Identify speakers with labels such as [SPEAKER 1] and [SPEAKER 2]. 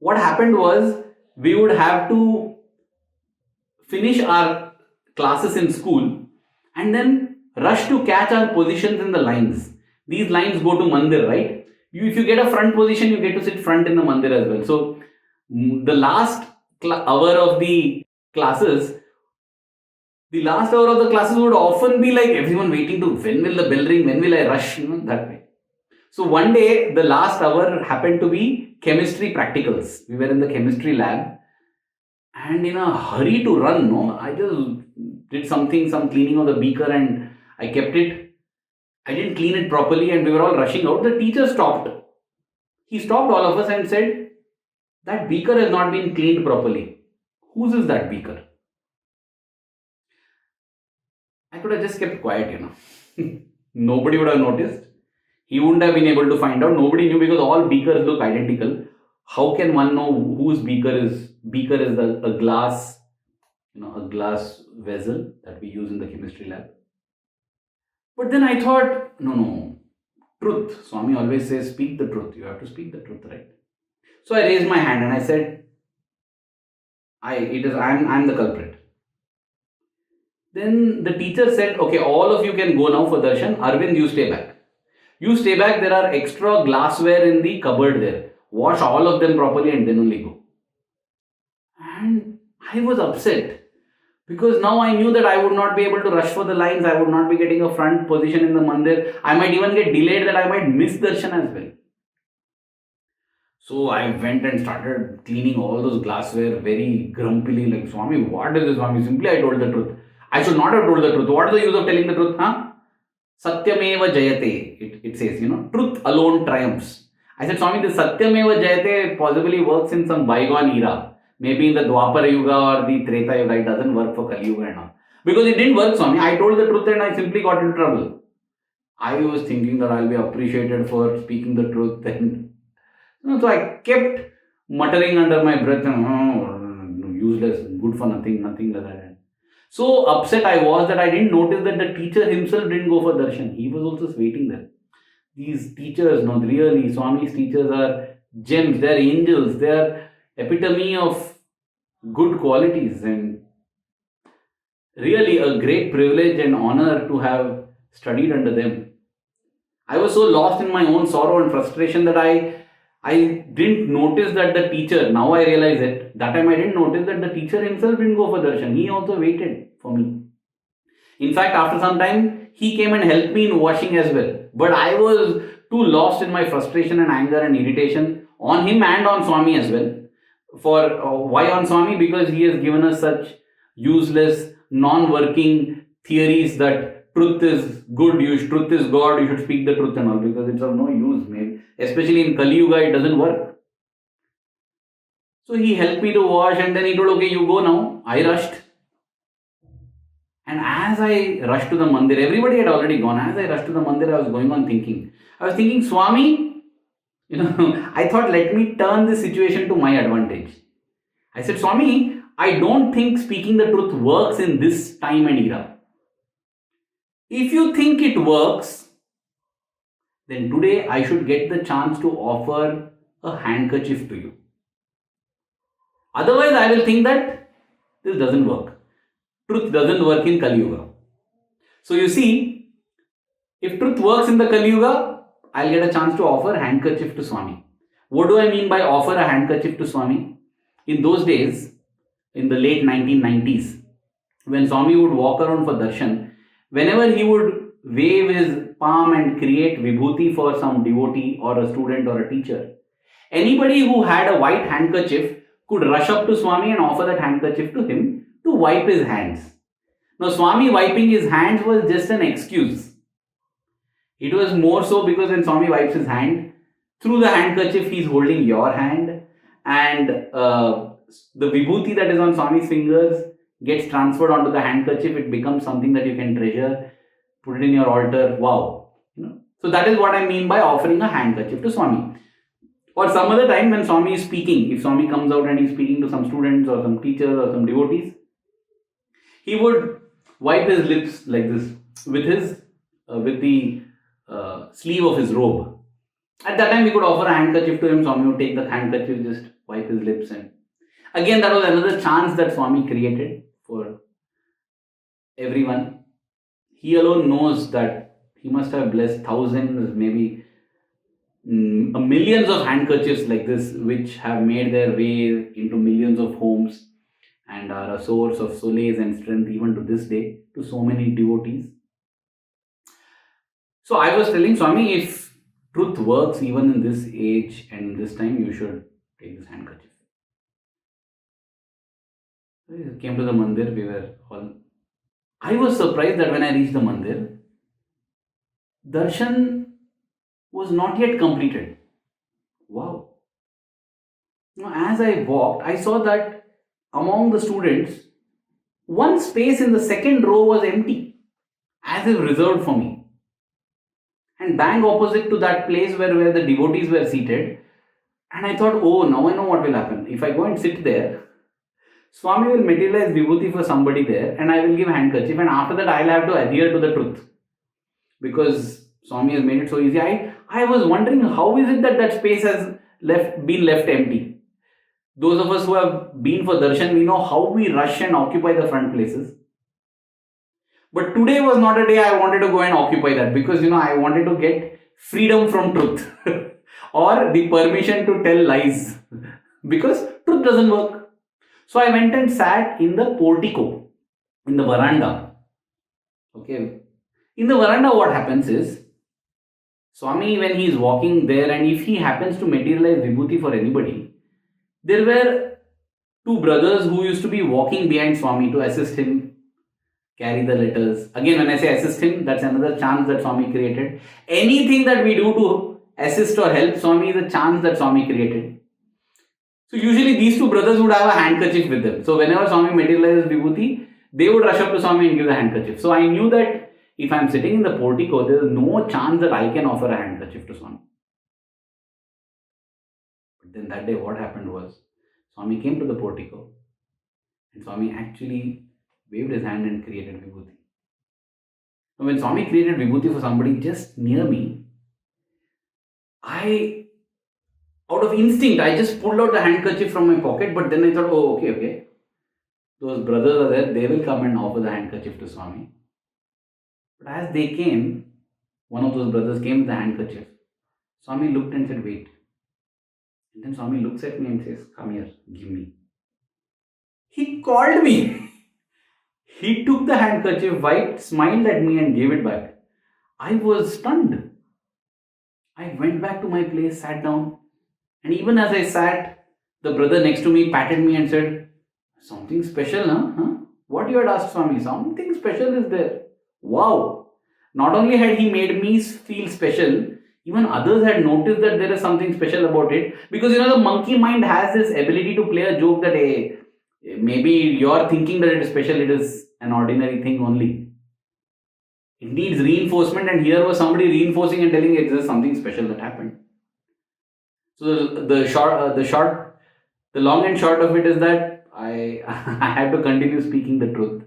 [SPEAKER 1] what happened was we would have to finish our classes in school and then rush to catch our positions in the lines. These lines go to mandir, right? If you get a front position, you get to sit front in the mandir as well. So the last hour of the classes, would often be like everyone waiting to when will the bell ring, when will I rush, that way. So one day, the last hour happened to be chemistry practicals. We were in the chemistry lab, and in a hurry to run, I just did some cleaning of the beaker, and I kept it. I didn't clean it properly, and we were all rushing out. The teacher stopped. He stopped all of us and said, "That beaker has not been cleaned properly. Whose is that beaker?" I could have just kept quiet, Nobody would have noticed. He wouldn't have been able to find out. Nobody knew because all beakers look identical. How can one know whose beaker is? Beaker is a glass, a glass vessel that we use in the chemistry lab. But then I thought, no, truth. Swami always says, speak the truth. You have to speak the truth, right? So I raised my hand and I said, I'm the culprit. Then the teacher said, okay, all of you can go now for darshan. Arvind, you stay back. You stay back. There are extra glassware in the cupboard there. Wash all of them properly and then only go. And I was upset because now I knew that I would not be able to rush for the lines. I would not be getting a front position in the mandir. I might even get delayed, that I might miss darshan as well. So I went and started cleaning all those glassware very grumpily, like, Swami, what is this, Swami? Simply I told the truth. I should not have told the truth. What is the use of telling the truth? Satyameva jayate. It says, truth alone triumphs. I said, Swami, this Satyameva jayate possibly works in some bygone era. Maybe in the Dwapara Yuga or the Treta Yuga. It doesn't work for Kali Yuga and all. Because it didn't work, Swami. I told the truth and I simply got into trouble. I was thinking that I'll be appreciated for speaking the truth. And so I kept muttering under my breath, useless, good for nothing like that. So upset I was that I didn't notice that the teacher himself didn't go for darshan. He was also waiting there. These teachers, really, Swami's teachers are gems, they are angels, they are epitome of good qualities, and really a great privilege and honor to have studied under them. I was so lost in my own sorrow and frustration that I didn't notice that the teacher, now I realize it, that time I didn't notice that the teacher himself didn't go for darshan. He also waited for me. In fact, after some time, he came and helped me in washing as well. But I was too lost in my frustration and anger and irritation on him and on Swami as well. For why on Swami? Because he has given us such useless, non-working theories that truth is good, truth is God, you should speak the truth and all, because it's of no use, maybe. Especially in Kali Yuga, it doesn't work. So he helped me to wash and then he told, okay, you go now. I rushed. And as I rushed to the mandir, everybody had already gone. As I rushed to the mandir, I was going on thinking. I was thinking, Swami, I thought, let me turn this situation to my advantage. I said, Swami, I don't think speaking the truth works in this time and era. If you think it works, then today I should get the chance to offer a handkerchief to you. Otherwise, I will think that this doesn't work. Truth doesn't work in Kali Yuga. So you see, if truth works in the Kali Yuga, I'll get a chance to offer a handkerchief to Swami. What do I mean by offer a handkerchief to Swami? In those days, in the late 1990s, when Swami would walk around for darshan, whenever he would wave his palm and create vibhuti for some devotee or a student or a teacher, anybody who had a white handkerchief could rush up to Swami and offer that handkerchief to him to wipe his hands. Now, Swami wiping his hands was just an excuse. It was more so because when Swami wipes his hand, through the handkerchief he is holding your hand, and the vibhuti that is on Swami's fingers gets transferred onto the handkerchief. It becomes something that you can treasure, put it in your altar. Wow. So that is what I mean by offering a handkerchief to Swami. Or some other time when Swami is speaking, if Swami comes out and he is speaking to some students or some teachers or some devotees, he would wipe his lips like this with the sleeve of his robe. At that time, we could offer a handkerchief to him. Swami would take the handkerchief, just wipe his lips, and again, that was another chance that Swami created for everyone. He alone knows that he must have blessed thousands, maybe millions of handkerchiefs like this, which have made their way into millions of homes and are a source of solace and strength even to this day to so many devotees. So I was telling Swami, if truth works even in this age and this time, you should take this handkerchief. We came to the mandir, we were all. I was surprised that when I reached the mandir, darshan was not yet completed. Wow. Now, as I walked, I saw that among the students, one space in the second row was empty, as if reserved for me. And bang opposite to that place where the devotees were seated. And I thought, oh, now I know what will happen. If I go and sit there, Swami will materialize vibhuti for somebody there, and I will give handkerchief, and after that I'll have to adhere to the truth. Because Swami has made it so easy. I was wondering, how is it that that space has been left empty? Those of us who have been for darshan, we know how we rush and occupy the front places. But today was not a day I wanted to go and occupy that, because I wanted to get freedom from truth or the permission to tell lies, because truth doesn't work. So I went and sat in the portico, in the veranda. Okay. In the veranda, what happens is, Swami, when he is walking there, and if he happens to materialize vibhuti for anybody, there were two brothers who used to be walking behind Swami to assist him carry the letters. Again, when I say assist him, that's another chance that Swami created. Anything that we do to assist or help Swami is a chance that Swami created. So usually these two brothers would have a handkerchief with them. So whenever Swami materializes vibhuti, they would rush up to Swami and give the handkerchief. So I knew that if I am sitting in the portico, there is no chance that I can offer a handkerchief to Swami. But then that day, what happened was, Swami came to the portico, and Swami actually waved his hand and created vibhuti. Now, when Swami created vibhuti for somebody just near me, out of instinct, I just pulled out the handkerchief from my pocket, but then I thought, oh, okay. Those brothers are there, they will come and offer the handkerchief to Swami. But as they came, one of those brothers came with the handkerchief. Swami looked and said, wait. And then Swami looks at me and says, come here, give me. He called me. He took the handkerchief, wiped, smiled at me and gave it back. I was stunned. I went back to my place, sat down, and even as I sat, the brother next to me patted me and said, something special, huh? What you had asked Swami? Something special is there. Wow! Not only had he made me feel special, even others had noticed that there is something special about it. Because the monkey mind has this ability to play a joke that maybe you're thinking that it is special, it is an ordinary thing only. It needs reinforcement, and here was somebody reinforcing and telling it there's something special that happened. So the long and short of it is that I I have to continue speaking the truth.